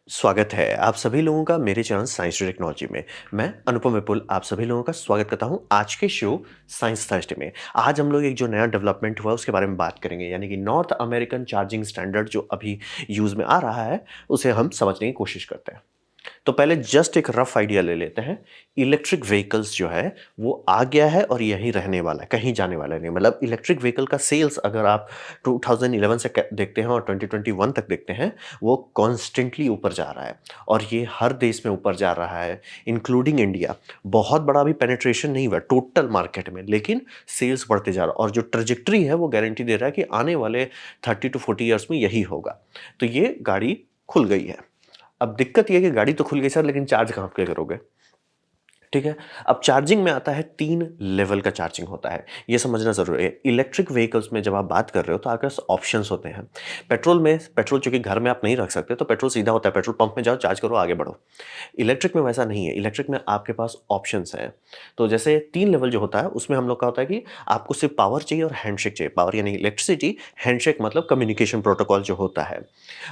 स्वागत है आप सभी लोगों का मेरे चैनल साइंस टेक्नोलॉजी में। मैं अनुपम विपुल आप सभी लोगों का स्वागत करता हूं आज के शो साइंस थर्सडे में। आज हम लोग एक जो नया डेवलपमेंट हुआ उसके बारे में बात करेंगे, यानी कि नॉर्थ अमेरिकन चार्जिंग स्टैंडर्ड जो अभी यूज़ में आ रहा है उसे हम समझने की कोशिश करते हैं। तो पहले जस्ट एक रफ आइडिया ले लेते हैं। इलेक्ट्रिक व्हीकल्स जो है वो आ गया है और यहीं रहने वाला है, कहीं जाने वाला नहीं। मतलब इलेक्ट्रिक व्हीकल का सेल्स अगर आप 2011 से देखते हैं और 2021 तक देखते हैं, वो कॉन्स्टेंटली ऊपर जा रहा है और ये हर देश में ऊपर जा रहा है, इंक्लूडिंग इंडिया। बहुत बड़ा अभी पेनिट्रेशन नहीं हुआ टोटल मार्केट में, लेकिन सेल्स बढ़ते जा रहा है और जो ट्रेजेक्ट्री है वो गारंटी दे रहा है कि आने वाले 30 to 40 ईयर्स में यही होगा। तो ये गाड़ी खुल गई है। अब दिक्कत ये है कि गाड़ी तो खुल गई सर, लेकिन चार्ज कहाँ पे करोगे? ठीक है। अब चार्जिंग में आता है 3 लेवल का चार्जिंग होता है, ये समझना ज़रूरी है। इलेक्ट्रिक व्हीकल्स में जब आप बात कर रहे हो तो आपके पास ऑप्शंस होते हैं। पेट्रोल में पेट्रोल चूँकि घर में आप नहीं रख सकते, तो पेट्रोल सीधा होता है, पेट्रोल पंप में जाओ, चार्ज करो, आगे बढ़ो। इलेक्ट्रिक में वैसा नहीं है, इलेक्ट्रिक में आपके पास ऑप्शंस हैं। तो जैसे 3 लेवल जो होता है उसमें हम लोग का होता है कि आपको सिर्फ पावर चाहिए और हैंडशेक चाहिए। पावर यानी इलेक्ट्रिसिटी, हैंडशेक मतलब कम्युनिकेशन प्रोटोकॉल जो होता है।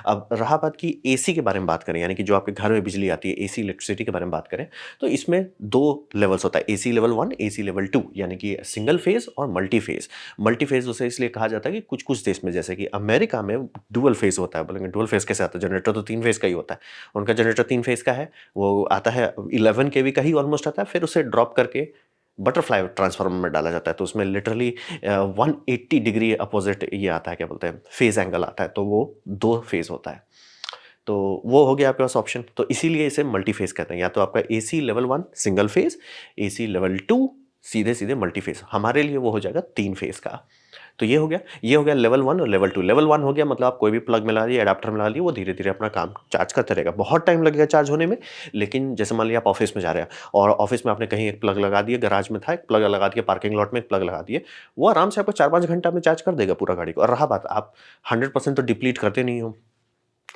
अब रहा बात कि एसी के बारे में बात करें, यानी कि जो आपके घर में बिजली आती है, एसी इलेक्ट्रिसिटी के बारे में बात करें, तो इसमें 2 लेवल्स होता है, एसी लेवल 1, एसी लेवल 2, यानी कि सिंगल फेज और मल्टी फेज। मल्टी फेज उसे इसलिए कहा जाता है कि कुछ-कुछ देश में, जैसे कि अमेरिका में डुअल फेज होता है। बोलेंगे डुअल फेज कैसे आता है? जनरेटर तो 3 फेज का ही होता है। उनका जनरेटर 3 फेज का है, वो आता है 11 केवी का ही ऑलमोस्ट आता है, फिर उसे ड्रॉप करके बटरफ्लाई ट्रांसफार्मर में डाला जाता है। तो उसमें लिटरली 180 डिग्री अपोजिट ये आता है, क्या बोलते हैं, फेज एंगल आता है, तो वो 2 फेज होता है। तो वो हो गया आपके पास ऑप्शन। तो इसीलिए इसे मल्टी फेज कहते हैं। या तो आपका AC level 1 single phase, AC level 2 सीधे-सीधे मल्टी फेज। हमारे लिए वो हो जाएगा 3 फेज का। तो ये हो गया, ये हो गया लेवल 1 और लेवल 2। लेवल 1 हो गया मतलब आप कोई भी प्लग मिला दिए, एडाप्टर मिला लिए, वो धीरे-धीरे अपना काम चार्ज करता रहेगा। बहुत टाइम लगेगा चार्ज होने में, लेकिन जैसे मान लिया आप ऑफिस में जा रहे हैं और ऑफिस में आपने कहीं एक प्लग लगा दिया, गैराज में था एक प्लग लगा दिया, पार्किंग लॉट में एक प्लग लगा दिए, वो आराम से आपको 4-5 घंटा में चार्ज कर देगा पूरा गाड़ी को। और रहा बात, आप 100% तो डिप्लीट करते नहीं हो।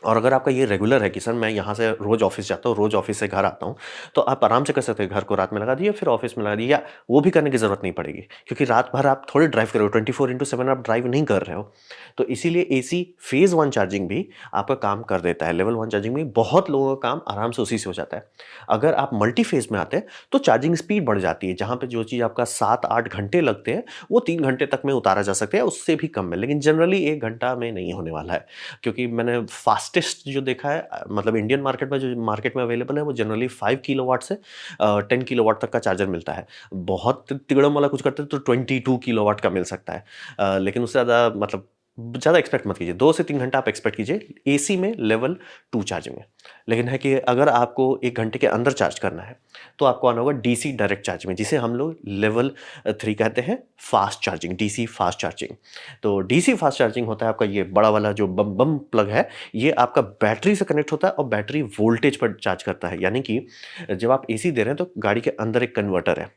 और अगर आपका ये रेगुलर है कि सर मैं यहाँ से रोज़ ऑफ़िस जाता हूँ, रोज़ ऑफ़िस से घर आता हूँ, तो आप आराम से कर सकते हैं। घर को रात में लगा दिए, फिर ऑफ़िस में लगा दिए, या वो भी करने की ज़रूरत नहीं पड़ेगी, क्योंकि रात भर आप थोड़ी ड्राइव करोगे, 24/7 आप ड्राइव नहीं कर रहे हो। तो इसीलिए एसी फ़ेज़ 1 चार्जिंग भी आपका काम कर देता है। लेवल 1 चार्जिंग में बहुत लोगों का काम आराम से उसी से हो जाता है। अगर आप मल्टी फ़ेज़ में आते हैं, तो चार्जिंग स्पीड बढ़ जाती है। जहाँ पे जो चीज़ आपका 7-8 घंटे लगते हैं, वो 3 घंटे तक में उतारा जा सकता है, उससे भी कम में। लेकिन जनरली 1 घंटा में नहीं होने वाला है। क्योंकि मैंने फास्टेस्ट जो देखा है, मतलब इंडियन मार्केट में जो मार्केट में अवेलेबल है, वो जनरली 5 किलोवाट से 10 किलोवाट तक का चार्जर मिलता है। बहुत तिगड़म वाला कुछ करते हैं तो 22 किलोवाट का मिल सकता है। लेकिन उससे ज़्यादा मतलब ज़्यादा एक्सपेक्ट मत कीजिए। 2 से 3 घंटा आप एक्सपेक्ट कीजिए एसी में लेवल 2 चार्जिंग में। लेकिन है कि अगर आपको 1 घंटे के अंदर चार्ज करना है, तो आपको आना होगा डीसी डायरेक्ट चार्ज में, जिसे हम लोग लेवल 3 कहते हैं, fast charging, DC fast charging. तो डीसी फास्ट चार्जिंग होता है आपका ये बड़ा वाला जो बम बम प्लग है, ये आपका बैटरी से कनेक्ट होता है और बैटरी वोल्टेज पर चार्ज करता है। यानी कि जब आप एसी दे रहे हैं तो गाड़ी के अंदर एक कन्वर्टर है,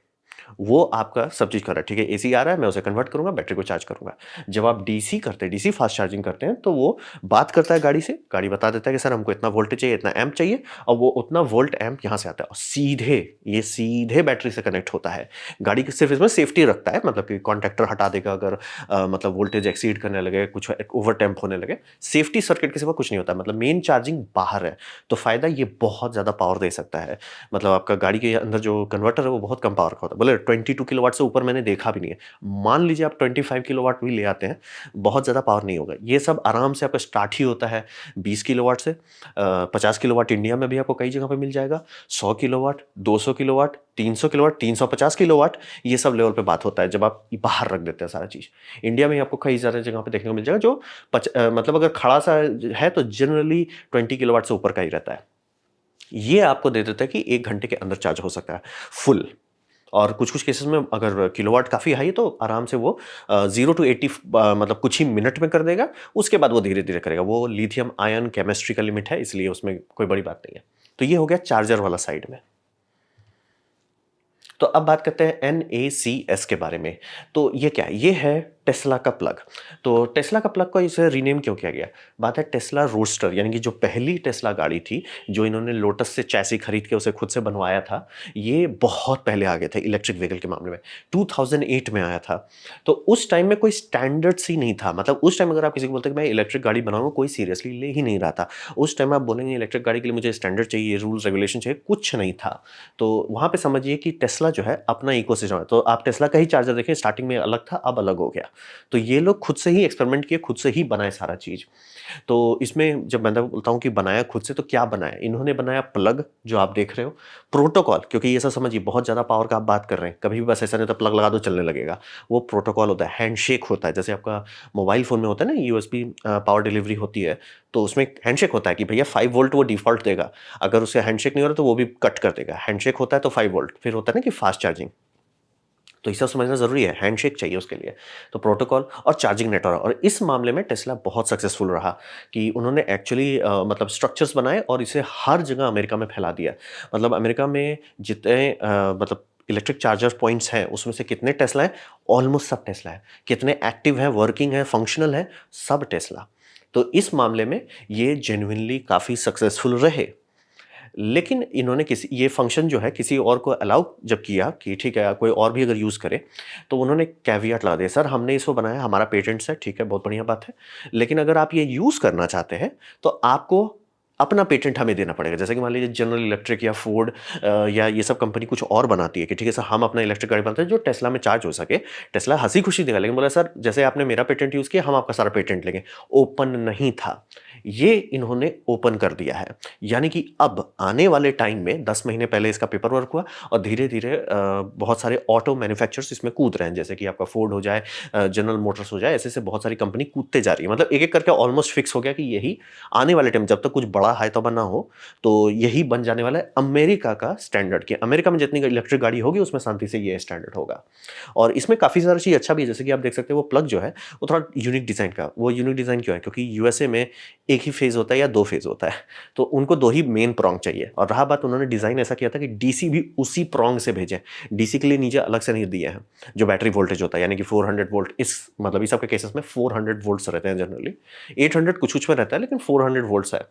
वो आपका सब चीज़ कर रहा है। ठीक है, एसी आ रहा है, मैं उसे कन्वर्ट करूँगा, बैटरी को चार्ज करूँगा। जब आप डीसी करते हैं, डीसी फास्ट चार्जिंग करते हैं, तो वो बात करता है गाड़ी से, गाड़ी बता देता है कि सर हमको इतना वोल्टेज चाहिए, इतना एम्प चाहिए, और वो उतना वोल्ट एम्प यहाँ से आता है और सीधे, ये सीधे बैटरी से कनेक्ट होता है। गाड़ी की सिर्फ इसमें सेफ्टी रखता है, मतलब कि कॉन्टैक्टर हटा देगा अगर मतलब वोल्टेज एक्सीड करने लगे, कुछ ओवर टेम्प होने लगे। सेफ्टी सर्किट के सिवा कुछ नहीं होता, मतलब मेन चार्जिंग बाहर है। तो फ़ायदा ये बहुत ज़्यादा पावर दे सकता है। मतलब आपका गाड़ी के अंदर जो कन्वर्टर है वो बहुत कम पावर का होता है। बोले 22 किलोवाट से ऊपर मैंने देखा भी नहीं है। मान लीजिए आप 25 किलोवाट भी ले आते हैं, बहुत ज़्यादा पावर नहीं होगा। ये सब आराम से आपका स्टार्ट ही होता है 20 किलोवाट से। 50 किलोवाट इंडिया में भी आपको कई जगह पे मिल जाएगा। 100 किलोवाट, 200 किलोवाट, 300 किलोवाट, 350 किलोवाट, ये सब लेवल पे बात होता है जब आप बाहर रख देते हैं सारा चीज़। इंडिया में ही आपको कई सारे जगह पे देखने को मिल जाएगा जो मतलब अगर खड़ा सा है तो जनरली 20 किलोवाट से ऊपर का ही रहता है। ये आपको दे देता है कि 1 घंटे के अंदर चार्ज हो सकता है फुल। और कुछ-कुछ केसेस में अगर किलोवाट काफ़ी हाई है तो आराम से वो 0 टू 80 मतलब कुछ ही मिनट में कर देगा, उसके बाद वो धीरे-धीरे करेगा। वो लिथियम आयन केमिस्ट्री का लिमिट है, इसलिए उसमें कोई बड़ी बात नहीं है। तो ये हो गया चार्जर वाला साइड में। तो अब बात करते हैं एनएसीएस के बारे में। तो ये क्या है? ये है टेस्ला का प्लग। तो टेस्ला का प्लग को इसे रीनेम क्यों किया गया? बात है टेस्ला रोडस्टर, यानी कि जो पहली टेस्ला गाड़ी थी, जो इन्होंने लोटस से चैसी खरीद के उसे खुद से बनवाया था, ये बहुत पहले आ गए थे इलेक्ट्रिक व्हीकल के मामले में, 2008 में आया था। तो उस टाइम में कोई स्टैंडर्ड्स ही नहीं था, मतलब उस टाइम अगर आप किसी को बोलते हैं कि मैं इलेक्ट्रिक गाड़ी बनाऊंगा, कोई सीरियसली ले ही नहीं रहा था। उस टाइम आप बोलेंगे इलेक्ट्रिक गाड़ी के लिए मुझे स्टैंडर्ड चाहिए, रूल्स रेगुलेशन चाहिए, कुछ नहीं था। तो वहाँ पे समझिए कि टेस्ला जो है अपना इकोसिस्टम है। तो आप टेस्ला का ही चार्जर देखें, स्टार्टिंग में अलग था, अब अलग हो गया। तो ये लोग खुद से ही एक्सपेरिमेंट किए, खुद से ही बनाए सारा चीज़। तो इसमें जब मैं बोलता हूँ कि बनाया खुद से, तो क्या बनाया? इन्होंने बनाया प्लग जो आप देख रहे हो, प्रोटोकॉल, क्योंकि ये सब समझिए बहुत ज़्यादा पावर का आप बात कर रहे हैं, कभी भी बस ऐसा नहीं होता प्लग लगा दो चलने लगेगा। वो प्रोटोकॉल होता है, हैंडशेक होता है, जैसे आपका मोबाइल फ़ोन में होता है ना यूएसबी पावर डिलीवरी होती है, तो उसमें हैंडशेक होता है कि भैया 5 वोल्ट वो डिफ़ॉल्ट देगा, अगर उससे हैंडशेक नहीं हो रहा तो वो भी कट कर देगा। हैंडशेक होता है तो 5 वोल्ट, फिर होता है ना कि फास्ट चार्जिंग, तो ये सब समझना ज़रूरी है, हैंडशेक चाहिए उसके लिए। तो प्रोटोकॉल और चार्जिंग नेटवर्क, और इस मामले में टेस्ला बहुत सक्सेसफुल रहा कि उन्होंने एक्चुअली मतलब स्ट्रक्चर्स बनाए और इसे हर जगह अमेरिका में फैला दिया। मतलब अमेरिका में जितने मतलब इलेक्ट्रिक चार्जर पॉइंट्स हैं, उसमें से कितने टेस्ला हैं? ऑलमोस्ट सब टेस्ला है। कितने एक्टिव हैं, वर्किंग है, फंक्शनल है? सब टेस्ला। तो इस मामले में ये जेन्युइनली काफ़ी सक्सेसफुल रहे। लेकिन इन्होंने किसी ये फंक्शन जो है किसी और को अलाउ जब किया कि ठीक है कोई और भी अगर यूज़ करे, तो उन्होंने कैवियट लगा दिया, सर हमने इसको बनाया, हमारा पेटेंट्स है, ठीक है बहुत बढ़िया बात है, लेकिन अगर आप ये यूज़ करना चाहते हैं तो आपको अपना पेटेंट हमें देना पड़ेगा। जैसे कि मान लीजिए जनरल इलेक्ट्रिक या फोर्ड या ये सब कंपनी कुछ और बनाती है कि ठीक है सर हम अपना इलेक्ट्रिक गाड़ी बनाते हैं जो टेस्ला में चार्ज हो सके। टेस्ला हंसी खुशी देगा, लेकिन बोला सर जैसे आपने मेरा पेटेंट यूज़ किया हम आपका सारा पेटेंट लेंगे। ओपन नहीं था, ये इन्होंने ओपन कर दिया है। यानी कि अब आने वाले टाइम में 10 महीने पहले इसका पेपर वर्क हुआ और धीरे-धीरे बहुत सारे ऑटो मैन्युफैक्चरर्स इसमें कूद रहे हैं, जैसे कि आपका फोर्ड हो जाए, जनरल मोटर्स हो जाए, ऐसे-ऐसे बहुत सारी कंपनी कूदते जा रही है। मतलब एक-एक करके ऑलमोस्ट फिक्स हो गया कि यही आने वाले टाइम जब तक कुछ बड़ा हाई-तौबा ना हो, तो यही बन जाने वाला है अमेरिका का स्टैंडर्ड, कि अमेरिका में जितनी इलेक्ट्रिक गाड़ी होगी उसमें शांति से ये स्टैंडर्ड होगा। और इसमें काफ़ी सारा चीज़ अच्छा भी है, जैसे कि आप देख सकते हैं वो प्लग जो है वो थोड़ा यूनिक डिज़ाइन का, वो यूनिक डिज़ाइन क्यों है? क्योंकि यूएसए में एक ही फेज़ होता है या 2 फेज़ होता है, तो उनको 2 ही मेन प्रॉन्ग चाहिए। और रहा बात, उन्होंने डिज़ाइन ऐसा किया था कि डीसी भी उसी प्रॉन्ग से भेजें, डीसी के लिए नीचे अलग से नहीं दिए हैं, जो बैटरी वोल्टेज होता है, यानी कि 400 वोल्ट, इस मतलब इस सब के केसेस में 400 वोल्ट्स रहते हैं जनरली, 800 कुछ-कुछ में रहता है, लेकिन 400 वोल्ट्स है।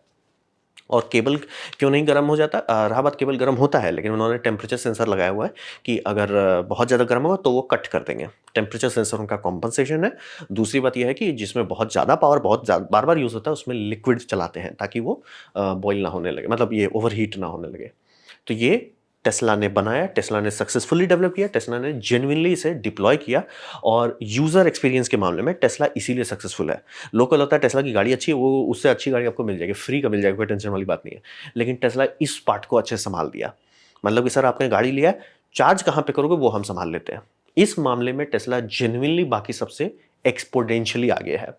और केबल क्यों नहीं गर्म हो जाता? रहा बात, केबल गर्म होता है, लेकिन उन्होंने टेम्परेचर सेंसर लगाया हुआ है कि अगर बहुत ज़्यादा गर्म होगा तो वो कट कर देंगे। टेम्परेचर सेंसर उनका कॉम्पेंसेशन है। दूसरी बात ये है कि जिसमें बहुत ज़्यादा पावर बहुत बार-बार यूज़ होता है, उसमें लिक्विड चलाते हैं ताकि वो बॉयल ना होने लगे, मतलब ये ओवरहीट ना होने लगे। तो ये टेस्ला ने बनाया, टेस्ला ने सक्सेसफुली डेवलप किया, टेस्ला ने जेन्युइनली इसे डिप्लॉय किया, और यूज़र एक्सपीरियंस के मामले में टेस्ला इसीलिए सक्सेसफुल है। लोगों को लगता है टेस्ला की गाड़ी अच्छी है, वो उससे अच्छी गाड़ी आपको मिल जाएगी, फ्री का मिल जाएगा, कोई टेंशन वाली बात नहीं है। लेकिन टेस्ला इस पार्ट को अच्छे से सँभाल दिया। मतलब कि सर आपने गाड़ी लिया है, चार्ज कहाँ पे करोगे वो हम सँभाल लेते हैं। इस मामले में टेस्ला जेन्युइनली बाकी सबसे एक्सपोनेंशियली आगे है।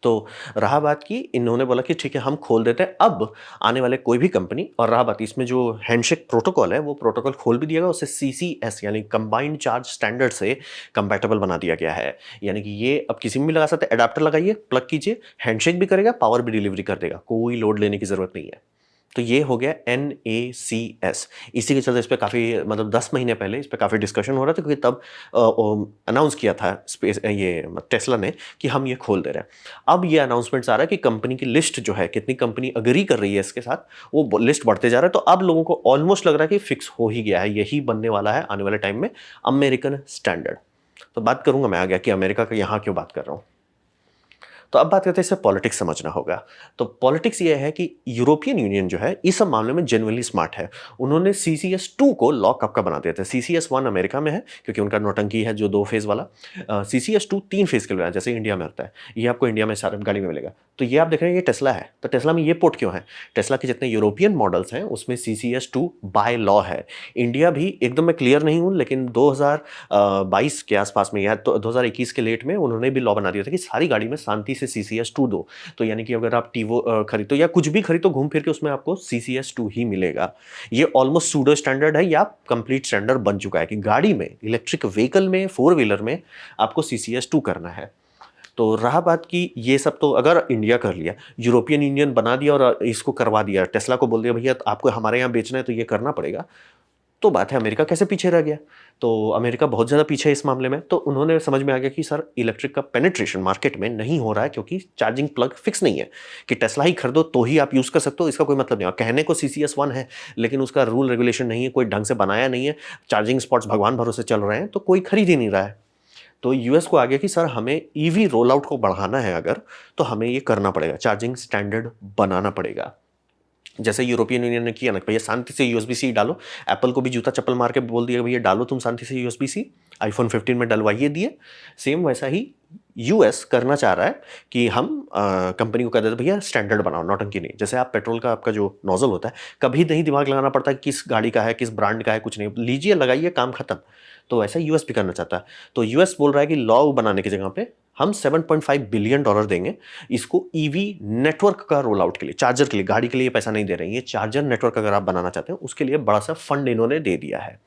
तो रहा बात कि इन्होंने बोला कि ठीक है हम खोल देते हैं अब आने वाले कोई भी कंपनी, और रहा बात इसमें जो हैंडशेक प्रोटोकॉल है वो प्रोटोकॉल खोल भी दिया गया, उससे सीसीएस यानी कंबाइंड चार्ज स्टैंडर्ड से कंपैटिबल बना दिया गया है। यानी कि ये अब किसी में भी लगा सकते हैं, एडाप्टर लगाइए, प्लग कीजिए, हैंडशेक भी करेगा, पावर भी डिलीवरी कर देगा, कोई लोड लेने की जरूरत नहीं है। तो ये हो गया NACS। इसी के चलते इस पे काफ़ी, मतलब 10 महीने पहले इस पे काफ़ी डिस्कशन हो रहा था, क्योंकि तब अनाउंस किया था स्पेस ये टेस्ला ने कि हम ये खोल दे रहे हैं। अब ये अनाउंसमेंट्स आ रहा है कि कंपनी की लिस्ट जो है, कितनी कंपनी अग्री कर रही है इसके साथ, वो लिस्ट बढ़ते जा रहा है। तो अब लोगों को ऑलमोस्ट लग रहा है कि फिक्स हो ही गया है, यही बनने वाला है आने वाले टाइम में अमेरिकन स्टैंडर्ड। तो बात करूंगा मैं आगे कि अमेरिका का यहाँ क्यों बात कर रहा हूँ। तो अब बात करते हैं, इससे पॉलिटिक्स समझना होगा। तो पॉलिटिक्स ये है कि यूरोपियन यूनियन जो है इस सब मामले में जेन्युइनली स्मार्ट है। उन्होंने CCS2 को लॉकअप का बना दिया था। CCS1 अमेरिका में है क्योंकि उनका नौटंकी है जो 2 फेज़ वाला। CCS2 3 फेज़ के लिए है, जैसे इंडिया में होता है। ये आपको इंडिया में सारे गाड़ी में मिलेगा। तो ये आप देख रहे हैं ये टेस्ला है, तो टेस्ला में ये पोर्ट क्यों है? टेस्ला के जितने यूरोपियन मॉडल्स हैं उसमें CCS2 बाय लॉ है। इंडिया भी एकदम मैं क्लियर नहीं हूँ, लेकिन 2022 के आसपास में या तो 2021 के लेट में उन्होंने भी लॉ बना दिया था कि सारी गाड़ी में शांति से CCS2 दो। तो यानी कि अगर आप टीवो खरीदो या कुछ भी खरीदो घूम फिर के, उसमें आपको CCS2 ही मिलेगा। ये ऑलमोस्ट सूडो स्टैंडर्ड है या कंप्लीट स्टैंडर्ड बन चुका है कि गाड़ी में, इलेक्ट्रिक व्हीकल में, फोर व्हीलर में आपको CCS2 करना है। तो रहा बात कि ये सब तो अगर इंडिया कर लिया, यूरोपियन यूनियन बना दिया और इसको करवा दिया, टेस्ला को बोल दिया भैया आपको हमारे यहाँ बेचना है तो ये करना पड़ेगा, तो बात है अमेरिका कैसे पीछे रह गया? तो अमेरिका बहुत ज़्यादा पीछे है इस मामले में, तो उन्होंने समझ में आ गया कि सर इलेक्ट्रिक का पेनिट्रेशन मार्केट में नहीं हो रहा है क्योंकि चार्जिंग प्लग फिक्स नहीं है, कि टेस्ला ही खरीदो तो ही आप यूज़ कर सकते हो, इसका कोई मतलब नहीं है। और कहने को सीसीएस 1 है, लेकिन उसका रूल रेगुलेशन नहीं है, कोई ढंग से बनाया नहीं है, चार्जिंग स्पॉट्स भगवान भरोसे चल रहे हैं, तो कोई खरीद ही नहीं रहा है। तो यूएस को आ गया कि सर हमें ईवी रोल आउट को बढ़ाना है अगर, तो हमें ये करना पड़ेगा, चार्जिंग स्टैंडर्ड बनाना पड़ेगा। जैसे यूरोपियन यूनियन ने किया ना कि भैया शांति से यूएसबी सी डालो, एप्पल को भी जूता चप्पल मार के बोल दिया भैया डालो तुम शांति से यूएसबी सी, आईफोन 15 में डलवाइए दिए। सेम वैसा ही यूएस करना चाह रहा है कि हम कंपनी को कह देते भैया स्टैंडर्ड बनाओ, नौटंकी नहीं। जैसे आप पेट्रोल का आपका जो नोजल होता है, कभी नहीं दिमाग लगाना पड़ता है किस गाड़ी का है, किस ब्रांड का है, कुछ नहीं, लीजिए लगाइए काम खत्म। तो वैसा यूएस भी करना चाहता है। तो यूएस बोल रहा है कि लॉ बनाने की जगह पे हम $7.5 बिलियन देंगे इसको ईवी नेटवर्क का रोल आउट के लिए, चार्जर के लिए, गाड़ी के लिए पैसा नहीं दे रहे हैं, ये चार्जर नेटवर्क अगर आप बनाना चाहते हैं उसके लिए बड़ा सा फंड इन्होंने दे दिया है।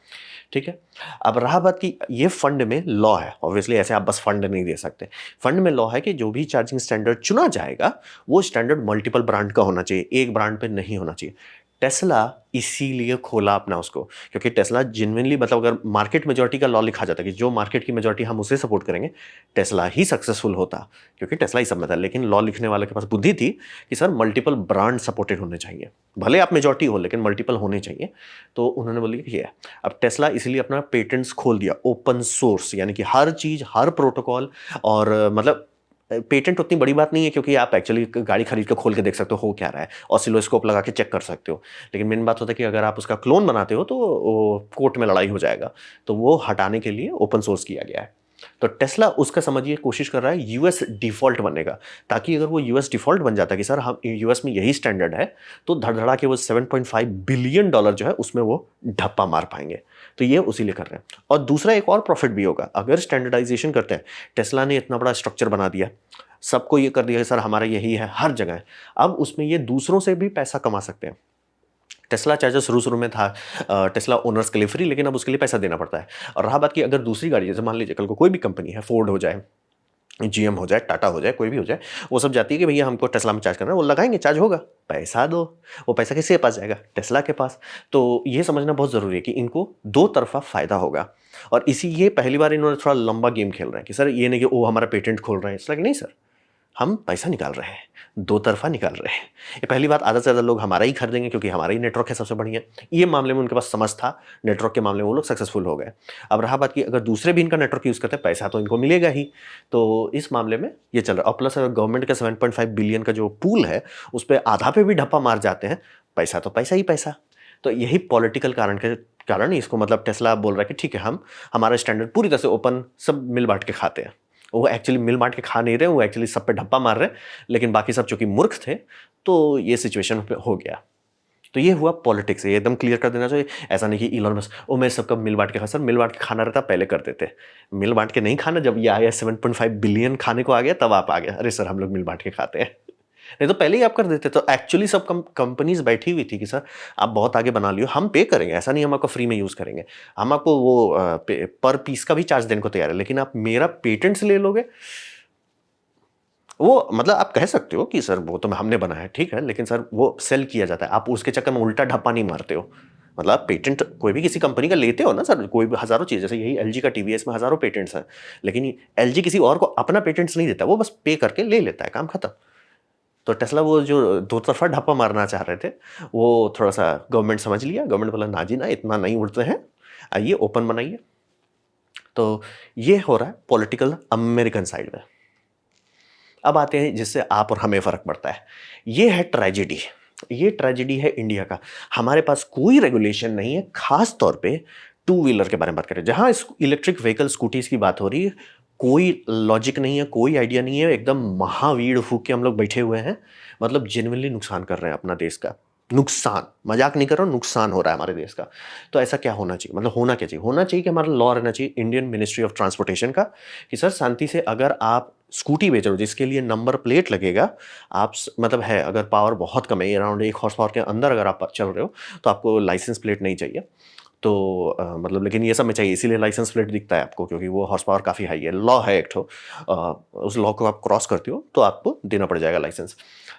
ठीक है। अब रहा बात कि ये फंड में लॉ है, ऑब्वियसली ऐसे आप बस फंड नहीं दे सकते। फंड में लॉ है कि जो भी चार्जिंग स्टैंडर्ड चुना जाएगा वो स्टैंडर्ड मल्टीपल ब्रांड का होना चाहिए, एक ब्रांड पे नहीं होना चाहिए। टेस्ला इसीलिए खोला अपना उसको, क्योंकि टेस्ला जेन्युइनली मतलब अगर मार्केट मेजॉरिटी का लॉ लिखा जाता कि जो मार्केट की मेजॉरिटी हम उसे सपोर्ट करेंगे, टेस्ला ही सक्सेसफुल होता, क्योंकि टेस्ला ही सब में था। लेकिन लॉ लिखने वाले के पास बुद्धि थी कि सर मल्टीपल ब्रांड सपोर्टेड होने चाहिए, भले आप मेजॉरिटी हो लेकिन मल्टीपल होने चाहिए। तो उन्होंने बोली कि ये है। अब टेस्ला इसलिए अपना पेटेंट्स खोल दिया ओपन सोर्स, यानी कि हर चीज़, हर प्रोटोकॉल, और मतलब पेटेंट उतनी बड़ी बात नहीं है क्योंकि आप एक्चुअली गाड़ी खरीद के खोल के देख सकते हो क्या रहा है, ऑसिलोस्कोप लगा के चेक कर सकते हो। लेकिन मेन बात होता है कि अगर आप उसका क्लोन बनाते हो तो वो कोर्ट में लड़ाई हो जाएगा, तो वो हटाने के लिए ओपन सोर्स किया गया है। तो टेस्ला उसका समझिए कोशिश कर रहा है यूएस डिफॉल्ट बनने का, ताकि अगर वो यूएस डिफॉल्ट बन जाता है कि सर हम यूएस में यही स्टैंडर्ड है, तो धड़धड़ा के वो $7.5 बिलियन जो है उसमें वो ढप्पा मार पाएंगे। तो ये उसी लिए कर रहे हैं। और दूसरा एक और प्रॉफिट भी होगा अगर स्टैंडर्डाइजेशन करते हैं। टेस्ला ने इतना बड़ा स्ट्रक्चर बना दिया, सबको ये कर दिया कि सर हमारा यही है, हर जगह है। अब उसमें ये दूसरों से भी पैसा कमा सकते हैं। टेस्ला चार्जर शुरू में था टेस्ला ओनर्स के लिए फ्री, लेकिन अब उसके लिए पैसा देना पड़ता है। और रहा बात कि अगर दूसरी गाड़ी, जैसे मान लीजिए कल को कोई भी कंपनी है, फोर्ड हो जाए, जीएम हो जाए, टाटा हो जाए, कोई भी हो जाए, वो सब जाती है कि भैया हमको टेस्ला में चार्ज करना है, वो लगाएंगे, चार्ज होगा, पैसा दो। वो पैसा किसके पास जाएगा? टेस्ला के पास। तो ये समझना बहुत ज़रूरी है कि इनको दो तरफा फ़ायदा होगा। और इसी ये पहली बार इन्होंने थोड़ा लंबा गेम खेल रहे हैं कि सर ये नहीं कि वो हमारा पेटेंट खोल रहे हैं, इट्स लाइक नहीं सर, हम पैसा निकाल रहे हैं, दो तरफा निकाल रहे हैं। ये पहली बात, आधा से ज़्यादा लोग हमारा ही खरीदेंगे क्योंकि हमारा ही नेटवर्क है सबसे बढ़िया। ये मामले में उनके पास समझ था, नेटवर्क के मामले में वो लोग सक्सेसफुल हो गए। अब रहा बात कि अगर दूसरे भी इनका नेटवर्क यूज़ करते हैं, पैसा तो इनको मिलेगा ही। तो इस मामले में ये चल रहा है। और प्लस अगर गवर्नमेंट का 7.5 बिलियन का जो पूल है उस पर आधा पे भी ढप्पा मार जाते हैं, पैसा तो पैसा ही पैसा। तो यही पॉलिटिकल कारण के कारण इसको मतलब टेस्ला बोल रहा है कि ठीक है, हम हमारा स्टैंडर्ड पूरी तरह से ओपन, सब मिल बांट के खाते हैं। वो एक्चुअली मिल बांट के खा नहीं रहे, वो एक्चुअली सब पे ढप्पा मार रहे हैं, लेकिन बाकी सब चूंकि मूर्ख थे तो ये सिचुएशन हो गया। तो ये हुआ पॉलिटिक्स, ये एकदम क्लियर कर देना चाहिए। ऐसा नहीं कि इलॉन मस्क ओ मैं सबका मिल बांट के खा, सर मिल बांट के खाना रहता पहले कर देते, मिल बांट के नहीं खाना। जब ये आया 7.5 बिलियन खाने को आ गया तब आप आ गया, अरे सर हम लोग मिल बांट के खाते हैं। नहीं तो पहले ही आप कर देते। तो एक्चुअली सब कंपनीज बैठी हुई थी कि सर आप बहुत आगे बना लियो, हम पे करेंगे, ऐसा नहीं हम आपको फ्री में यूज़ करेंगे, हम आपको वो पर पीस का भी चार्ज देने को तैयार है, लेकिन आप मेरा पेटेंट्स ले लोगे। वो मतलब आप कह सकते हो कि सर वो तो हमने बनाया है, ठीक है, लेकिन सर वो सेल किया जाता है, आप उसके चक्कर में उल्टा ढप्पा नहीं मारते हो। मतलब आप पेटेंट कोई भी किसी कंपनी का लेते हो ना सर, कोई भी हज़ारों चीज़, जैसे यही एलजी का टीवीएस में हज़ारों पेटेंट्स हैं, लेकिन एलजी किसी और को अपना पेटेंट्स नहीं देता, वो बस पे करके ले लेता है, काम खत्म। तो टेस्ला वो जो दो तरफा ढप्पा मारना चाह रहे थे, वो थोड़ा-सा गवर्नमेंट समझ लिया, गवर्नमेंट बोला ना जी ना, इतना नहीं उड़ते हैं, आइए ओपन बनाइए। तो ये हो रहा है पॉलिटिकल अमेरिकन साइड में। अब आते हैं जिससे आप और हमें फ़र्क पड़ता है। ये है ट्रेजेडी, ये ट्रेजेडी है इंडिया का। हमारे पास कोई रेगुलेशन नहीं है, ख़ास तौर पे टू व्हीलर के बारे में बात करें। जहाँ इस इलेक्ट्रिक व्हीकल स्कूटीज़ की बात हो रही है, कोई लॉजिक नहीं है, कोई आइडिया नहीं है, एकदम महावीर फूँक के हम लोग बैठे हुए हैं। मतलब जेनुइनली नुकसान कर रहे हैं अपना देश का। नुकसान, मज़ाक नहीं कर रहा हूँ, नुकसान हो रहा है हमारे देश का। तो ऐसा क्या होना चाहिए? मतलब होना क्या चाहिए? होना चाहिए कि हमारा लॉ रहना चाहिए इंडियन मिनिस्ट्री ऑफ ट्रांसपोर्टेशन का कि सर शांति से अगर आप स्कूटी बेच रहे हो जिसके लिए नंबर प्लेट लगेगा, आप मतलब है अगर पावर बहुत कम है, अराउंड 1 हॉर्स पावर के अंदर अगर आप चल रहे हो, तो आपको लाइसेंस प्लेट नहीं चाहिए। तो मतलब लेकिन ये सब में चाहिए, इसीलिए लाइसेंस प्लेट दिखता है आपको, क्योंकि वो हॉर्स पावर काफ़ी हाई है। लॉ है एक ठो, उस लॉ को आप क्रॉस करते हो तो आपको देना पड़ जाएगा लाइसेंस।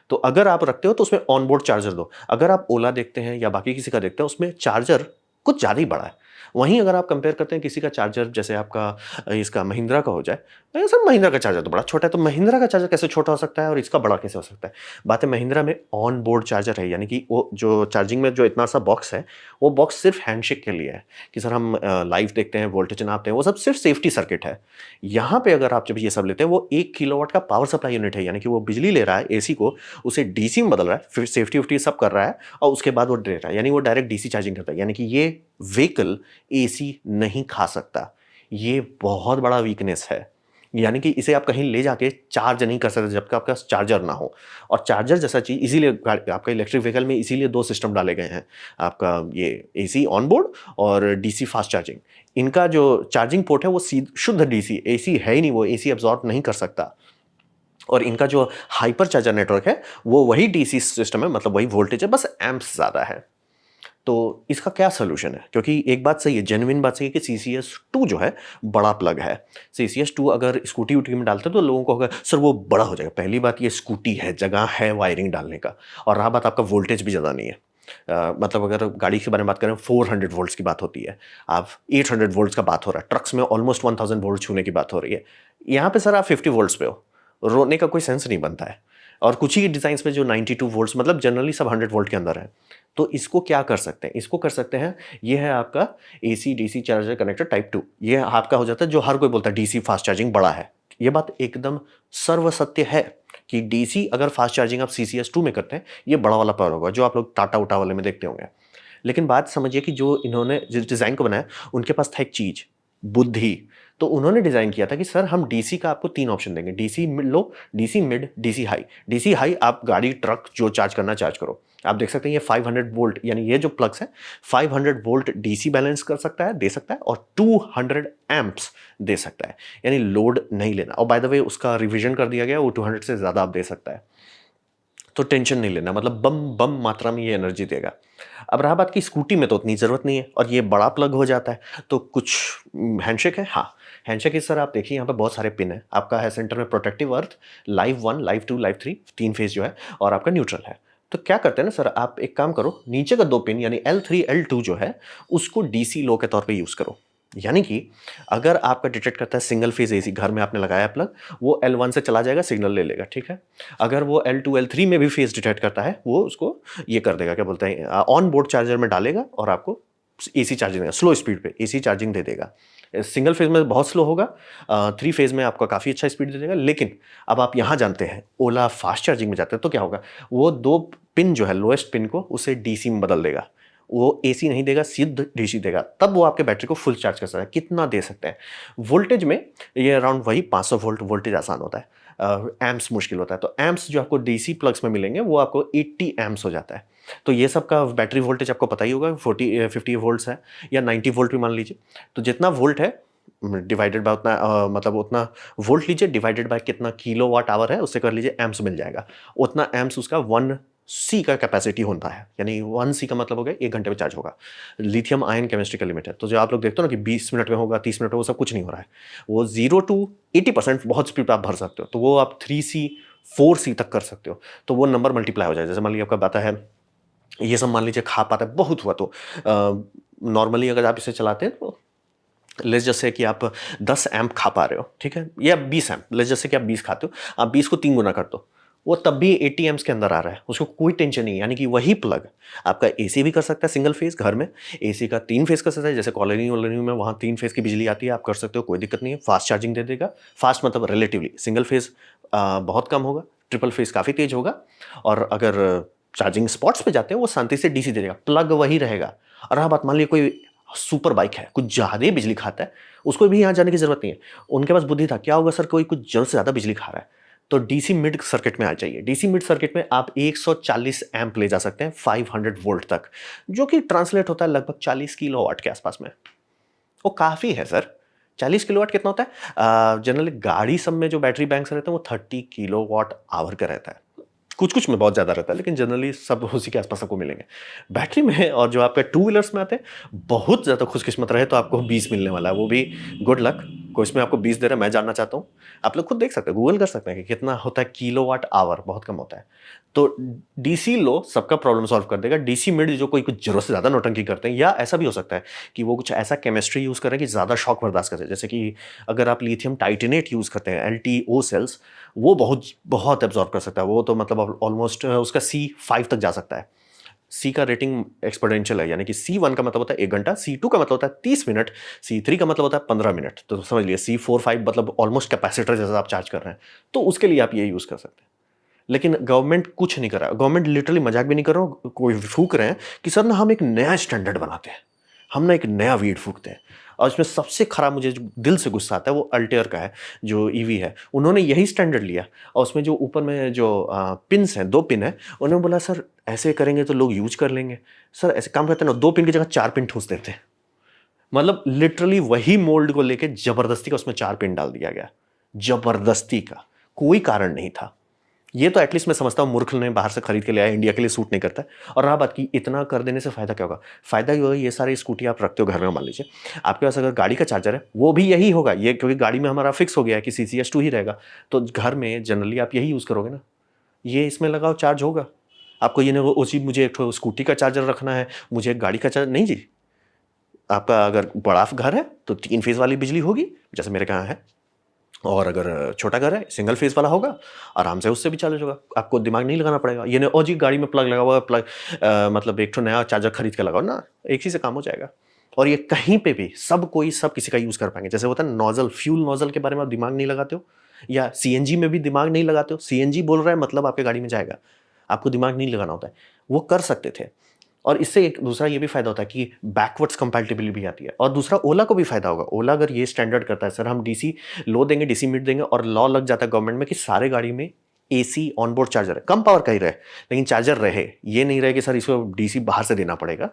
तो अगर आप रखते हो तो उसमें ऑन बोर्ड चार्जर दो। अगर आप ओला देखते हैं या बाकी किसी का देखते हैं, उसमें चार्जर कुछ ज़्यादा ही बड़ा है। वहीं अगर आप कंपेयर करते हैं किसी का चार्जर जैसे आपका इसका महिंद्रा का हो जाए, तो सर महिंद्रा का चार्जर तो बड़ा छोटा है, तो महिंद्रा का चार्जर कैसे छोटा हो सकता है और इसका बड़ा कैसे हो सकता है? बात है महिंद्रा में ऑन बोर्ड चार्जर है, यानी कि वो जो चार्जिंग में जो इतना सा बॉक्स है, वो बॉक्स सिर्फ़ हैंडशेक के लिए है, कि सर हम लाइव देखते हैं, वोल्टेज नापते हैं, वो सब सिर्फ़ सेफ्टी सर्किट है। यहाँ पे अगर आप जब ये सब लेते हैं, वो 1 किलोवाट का पावर सप्लाई यूनिट है, यानी कि वो बिजली ले रहा है एसी को, उसे डीसी में बदल रहा है, फिर सेफ्टी-वेफ्टी सब कर रहा है और उसके बाद वो दे रहा है, यानी वो डायरेक्ट डीसी चार्जिंग करता है, यानी कि ये व्हीकल एसी नहीं खा सकता। ये बहुत बड़ा वीकनेस है। यानी कि इसे आप कहीं ले जाके चार्ज नहीं कर सकते जब तक आपके पास चार्जर ना हो। और चार्जर जैसा चीज़ इसीलिए आपका इलेक्ट्रिक व्हीकल में इसीलिए 2 सिस्टम डाले गए हैं। आपका ये एसी ऑन बोर्ड और डीसी फास्ट चार्जिंग। इनका जो चार्जिंग पोर्ट है वो शुद्ध डीसी, एसी है ही नहीं, वो एसी अब्सॉर्ब नहीं कर सकता। और इनका जो हाइपर चार्जर नेटवर्क है वो वही डीसी सिस्टम है, मतलब वही वोल्टेज है, बस एम्प्स ज़्यादा है। तो इसका क्या सॉल्यूशन है? क्योंकि एक बात सही है, जेन्युइन बात सही है कि CCS2 जो है बड़ा प्लग है। CCS2 अगर स्कूटी-वूटी में डालते हैं तो लोगों को होगा सर वो बड़ा हो जाएगा। पहली बात ये स्कूटी है, जगह है वायरिंग डालने का, और रहा बात आपका वोल्टेज भी ज़्यादा नहीं है। मतलब अगर गाड़ी के बारे में बात करें 400 वोल्ट्स की बात होती है, अब 800 वोल्ट्स का बात हो रहा है, ट्रक्स में ऑलमोस्ट 1000 वोल्ट छूने की बात हो रही है। यहाँ पे सर आप 50 वोल्ट्स पे हो, रोने का कोई सेंस नहीं बनता है। और कुछ ही डिज़ाइन्स में जो 92 वोल्ट्स, मतलब जनरली सब 100 वोल्ट के अंदर है। तो इसको क्या कर सकते हैं? इसको कर सकते हैं, ये है आपका AC DC charger connector type 2। ये आपका हो जाता है जो हर कोई बोलता है डीसी फास्ट चार्जिंग बड़ा है। ये बात एकदम सर्वसत्य है कि डीसी अगर फास्ट चार्जिंग आप CCS2 में करते हैं, ये बड़ा वाला पावर होगा जो आप लोग टाटा-वाटा वाले में देखते होंगे। लेकिन बात समझिए कि जो इन्होंने जिस डिज़ाइन को बनाया, उनके पास था एक चीज़, बुद्धि। तो उन्होंने डिज़ाइन किया था कि सर हम डीसी का आपको 3 ऑप्शन देंगे, DC low, DC mid, DC high. DC high आप गाड़ी, ट्रक जो चार्ज करना चार्ज करो। आप देख सकते हैं ये 500 वोल्ट, यानी ये जो प्लग्स है 500 वोल्ट डीसी बैलेंस कर सकता है, दे सकता है, और 200 एम्प्स दे सकता है, यानी लोड नहीं लेना। और बाय द वे उसका रिवीजन कर दिया गया, वो 200 से ज़्यादा आप दे सकता है। तो टेंशन नहीं लेना, मतलब बम बम मात्रा में ये एनर्जी देगा। अब रहा बात कि स्कूटी में तो उतनी ज़रूरत नहीं है और ये बड़ा प्लग हो जाता है, तो कुछ हैंडशेक है, हाँ, हैंडशेक इस सर आप देखिए यहाँ पे बहुत सारे पिन है। आपका है सेंटर में प्रोटेक्टिव अर्थ, लाइव 1, लाइव 2, लाइव 3, 3 फेज़ जो है, और आपका न्यूट्रल है। तो क्या करते हैं ना सर, आप एक काम करो, नीचे का 2 पिन यानी L3, L2 जो है, उसको डीसी लो के तौर पे यूज़ करो। यानी कि अगर आपका डिटेक्ट करता है सिंगल फेज़ एसी, घर में आपने लगाया प्लग, वो L1 से चला जाएगा, सिग्नल ले लेगा, ठीक है? अगर वो L2, L3 में भी फेज़ डिटेक्ट करता है, वो उसको ये कर देगा, क्या बोलते हैं, ऑन बोर्ड चार्जर में डालेगा और आपको एसी चार्जिंग देगा, स्लो स्पीड पे एसी चार्जिंग दे देगा। सिंगल फेज़ में बहुत स्लो होगा, 3 फेज़ में आपका काफ़ी अच्छा स्पीड दे देगा। लेकिन अब आप यहाँ जानते हैं, ओला फास्ट चार्जिंग में जाते हैं तो क्या होगा, वो 2 पिन जो है, लोएस्ट पिन को उसे डीसी में बदल देगा। वो एसी नहीं देगा, सिर्फ डीसी देगा, तब वो आपके बैटरी को फुल चार्ज कर सकता है। कितना दे सकते हैं? वोल्टेज में ये अराउंड वही 500 वोल्ट वोल्टेज आसान होता है। एम्प्स मुश्किल होता है, तो एम्प्स जो आपको डीसी प्लग्स में मिलेंगे वो आपको 80 एम्प्स हो जाता है। तो ये सब का बैटरी वोल्टेज आपको पता ही होगा, 50 वोल्ट्स है या 90 वोल्ट भी मान लीजिए। तो जितना वोल्ट है डिवाइडेड बाय उतना, मतलब उतना वोल्ट लीजिए, डिवाइडेड बाय कितना किलोवाट आवर है, उससे कर लीजिए, एम्प्स मिल जाएगा। उतना एम्प्स उसका 1 सी का कैपेसिटी होता है, यानी 1 सी का मतलब हो गया 1 घंटे में चार्ज होगा। लिथियम आयन केमिस्ट्री का लिमिट है, तो जो आप लोग देखते हो ना कि 20 मिनट में होगा, 30 मिनट में, वो सब कुछ नहीं हो रहा है। वो 0 टू 80% बहुत स्पीड पे आप भर सकते हो, तो वो आप 3C 4C तक कर सकते हो, तो वो नंबर मल्टीप्लाई हो जाए। जैसे मान लीजिए आपका बात है, ये सब मान लीजिए खा पाता है, बहुत हुआ तो नॉर्मली अगर आप इसे चलाते हैं तो लेट्स जस्ट से कि आप 10 एम्प खा पा रहे हो, ठीक है, या 20 एम्प, लेट्स जस्ट से कि आप 20 खाते हो, आप 20 को 3 गुना कर दो, वो तब भी 80 एम्प्स के अंदर आ रहा है, उसको कोई टेंशन नहीं है। यानी कि वही प्लग आपका एसी भी कर सकता है, सिंगल फेज घर में, एसी का 3 फेज कर सकता है, जैसे कॉलोनी वॉलोनी में वहाँ 3 फेज की बिजली आती है, आप कर सकते हो, कोई दिक्कत नहीं है। फास्ट चार्जिंग दे देगा, फास्ट मतलब रिलेटिवली, सिंगल फेज बहुत कम होगा, ट्रिपल फेज काफ़ी तेज होगा, और अगर चार्जिंग स्पॉट्स पे जाते हैं वो शांति से डीसी दे देगा, प्लग वही रहेगा। और रहा बात, मान लीजिए कोई सुपर बाइक है, कुछ ज़्यादा ही बिजली खाता है, उसको भी यहाँ जाने की ज़रूरत नहीं है। उनके पास बुद्धि था, क्या होगा सर, कोई कुछ ज़रूरत से ज़्यादा बिजली खा रहा है, तो डीसी मिड सर्किट में आ जाइए। डीसी मिड सर्किट में आप 140 एम्प ले जा सकते हैं 500 वोल्ट तक, जो कि ट्रांसलेट होता है लगभग 40 किलोवाट के आसपास में। वो काफ़ी है सर। 40 किलोवाट कितना होता है? जनरली गाड़ी सब में जो बैटरी बैंक्स रहते हैं वो 30 किलोवाट आवर का रहता है। कुछ-कुछ में बहुत ज़्यादा रहता है, लेकिन जनरली सब उसी के आसपास आपको मिलेंगे। बैटरी में और जो आपके टू व्हीलर्स में आते हैं, बहुत ज़्यादा खुशकिस्मत रहे तो आपको 20 मिलने वाला है, वो भी गुड लक। कोई इसमें आपको 20 दे रहा है, मैं जानना चाहता हूँ। आप लोग खुद देख सकते हैं, गूगल कर सकते हैं कि कितना होता है किलोवाट आवर, बहुत कम होता है। तो डीसी लो सबका प्रॉब्लम सॉल्व कर देगा। डीसी मिड जो कोई कुछ ज़रूरत से ज़्यादा नौटंकी करते हैं, या ऐसा भी हो सकता है कि वो कुछ ऐसा केमिस्ट्री यूज़ करें कि ज़्यादा शॉक बर्दाश्त करें। जैसे कि अगर आप लिथियम टाइटेनेट यूज़ करते हैं, एलटीओ सेल्स, वो बहुत बहुत एब्जॉर्ब कर सकता है। वो तो मतलब ऑलमोस्ट उसका C5 तक जा सकता है। सी का रेटिंग एक्सपोनेंशियल है, यानी कि C1 का मतलब होता है 1 घंटा, C2 का मतलब होता है 30 मिनट, C3 का मतलब होता है 15 मिनट। तो समझ लिए C4 5 मतलब ऑलमोस्ट कैपेसिटर जैसा आप चार्ज कर रहे हैं। तो उसके लिए आप ये यूज़ कर सकते हैं। लेकिन गवर्नमेंट कुछ नहीं कर रहा है। गवर्नमेंट लिटरली मजाक भी नहीं कर रहा हूँ, कोई फूक रहे हैं कि सर ना हम एक नया स्टैंडर्ड बनाते हैं, हम ना एक नया वीड फूकते हैं। और इसमें सबसे खराब मुझे जो दिल से गुस्सा आता है वो अल्टेयर का है, जो ईवी है। उन्होंने यही स्टैंडर्ड लिया और उसमें जो ऊपर में जो पिन्स हैं, 2 पिन है, उन्होंने बोला सर ऐसे करेंगे तो लोग यूज कर लेंगे। सर ऐसे काम करते हैं ना, 2 पिन की जगह 4 पिन ठूस देते हैं। मतलब लिटरली वही मोल्ड को लेके जबरदस्ती का उसमें 4 पिन डाल दिया गया, जबरदस्ती का, कोई कारण नहीं था। ये तो एटलीस्ट मैं समझता हूँ मूर्ख ने बाहर से खरीद के ले आया, इंडिया के लिए सूट नहीं करता है। और रहा बात की इतना कर देने से फायदा क्या होगा? फायदा ये होगा, ये सारी स्कूटी आप रखते हो घर में, मान लीजिए आपके पास अगर गाड़ी का चार्जर है वो भी यही होगा, ये क्योंकि गाड़ी में हमारा फिक्स हो गया है कि CCS2 ही रहेगा। तो घर में जनरली आप यही यूज़ करोगे ना, ये इसमें लगाओ चार्ज होगा। आपको ये नहीं वो चीज़ मुझे एक ठो स्कूटी का चार्जर रखना है, मुझे एक गाड़ी का चार्जर नहीं जी। आपका अगर बड़ा घर है तो 3 फेज़ वाली बिजली होगी, जैसे मेरे यहाँ है। और अगर छोटा घर है, सिंगल फेज़ वाला होगा, आराम से उससे भी चार्ज होगा। आपको दिमाग नहीं लगाना पड़ेगा। ये नहीं, "ओ जी गाड़ी में प्लग लगा हुआ है, प्लग मतलब एक ठो नया चार्जर खरीद के लगाओ" ना, एक ही से काम हो जाएगा। और ये कहीं पे भी सब किसी का यूज़ कर पाएँगे। जैसे होता है नोज़ल, फ्यूल नोज़ल के बारे में आप दिमाग नहीं लगाते हो, या सीएनजी में भी दिमाग नहीं लगाते हो। सीएनजी बोल रहा है मतलब आपके गाड़ी में जाएगा। आपको दिमाग नहीं लगाना होता है। वो कर सकते थे। और इससे एक दूसरा ये भी फ़ायदा होता है कि बैकवर्ड्स कंपैटिबिलिटी भी आती है। और दूसरा ओला को भी फ़ायदा होगा। ओला अगर ये स्टैंडर्ड करता है, सर हम डीसी लो देंगे, डीसी मिड देंगे, और लॉ लग जाता है गवर्नमेंट में कि सारे गाड़ी में एसी ऑनबोर्ड चार्जर है, कम पावर का ही रहे लेकिन चार्जर रहे। ये नहीं रहे कि सर इसको डीसी बाहर से देना पड़ेगा।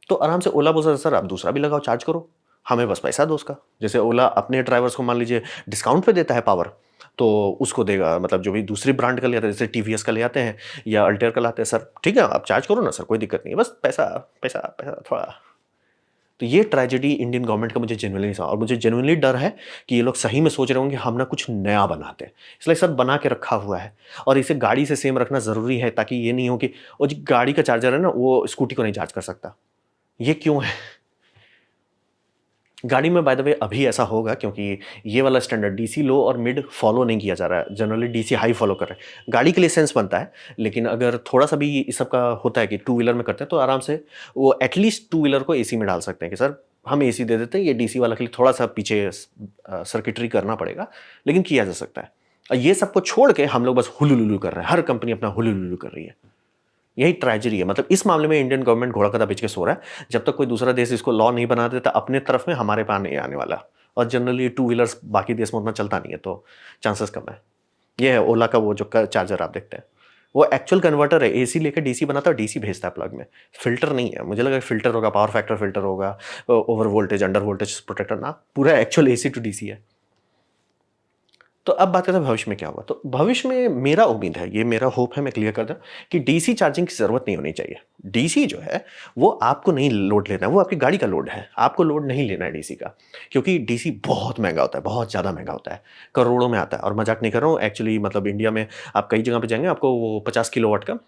तो आराम से ओला बोल सकता है सर आप दूसरा भी लगाओ, चार्ज करो, हमें बस पैसा दो उसका। जैसे ओला अपने ड्राइवर्स को मान लीजिए डिस्काउंट पे देता है पावर, तो उसको देगा, मतलब जो भी दूसरी ब्रांड का ले आते हैं, जैसे टीवीएस का ले आते हैं या अल्टेयर का लाते हैं, सर ठीक है आप चार्ज करो ना सर, कोई दिक्कत नहीं है, बस पैसा पैसा पैसा थोड़ा। तो ये ट्रेजेडी इंडियन गवर्नमेंट का मुझे जेन्युइनली और मुझे जेन्युइनली डर है कि ये लोग सही में सोच रहे होंगे हम ना कुछ नया बनाते हैं, इसलिए सब बना के रखा हुआ है। और इसे गाड़ी से सेम रखना ज़रूरी है, ताकि ये नहीं हो कि वो जी गाड़ी का चार्जर है ना, वो स्कूटी को नहीं चार्ज कर सकता। ये क्यों है? गाड़ी में बाय द वे अभी ऐसा होगा क्योंकि ये वाला स्टैंडर्ड डीसी लो और मिड फॉलो नहीं किया जा रहा है, जनरली डीसी हाई फॉलो कर रहे हैं। गाड़ी के लिए सेंस बनता है, लेकिन अगर थोड़ा सा भी इस सब का होता है कि टू व्हीलर में करते हैं, तो आराम से वो एटलीस्ट टू व्हीलर को एसी में डाल सकते हैं कि सर हम एसी दे देते हैं, ये डीसी वाला के लिए थोड़ा सा पीछे सर्किटरी करना पड़ेगा, लेकिन किया जा सकता है। और ये सबको छोड़ के हम लोग बस हुलुलुलु कर रहे हैं, हर कंपनी अपना हुलुलुलु कर रही है। यही ट्रेजेडी है। मतलब इस मामले में इंडियन गवर्नमेंट घोड़ा गधा बेच के सो रहा है। जब तक कोई दूसरा देश इसको लॉ नहीं बना देता अपने तरफ में, हमारे पास नहीं आने वाला। और जनरली टू व्हीलर्स बाकी देश में उतना चलता नहीं है, तो चांसेस कम है। ये है ओला का वो जो चार्जर आप देखते हैं, वो एक्चुअल कन्वर्टर है, एसी लेकर डीसी बनाता है और डीसी भेजता है प्लग में। फिल्टर नहीं है, मुझे लगा फिल्टर होगा, पावर फैक्टर फिल्टर होगा, over voltage under voltage protector, ना, पूरा एक्चुअल एसी टू डीसी है। तो अब बात करते हैं भविष्य में क्या होगा। तो भविष्य में मेरा उम्मीद है, ये मेरा होप है, मैं क्लियर कर दूं, कि डीसी चार्जिंग की ज़रूरत नहीं होनी चाहिए। डीसी जो है वो आपको नहीं लोड लेना है, वो आपकी गाड़ी का लोड है, आपको लोड नहीं लेना है डीसी का। क्योंकि डीसी बहुत महंगा होता है, बहुत ज़्यादा महंगा होता है, करोड़ों में आता है। और मजाक नहीं कर रहा हूँ एक्चुअली, मतलब इंडिया में आप कई जगह पर जाएंगे, आपको वो 50 किलोवाट का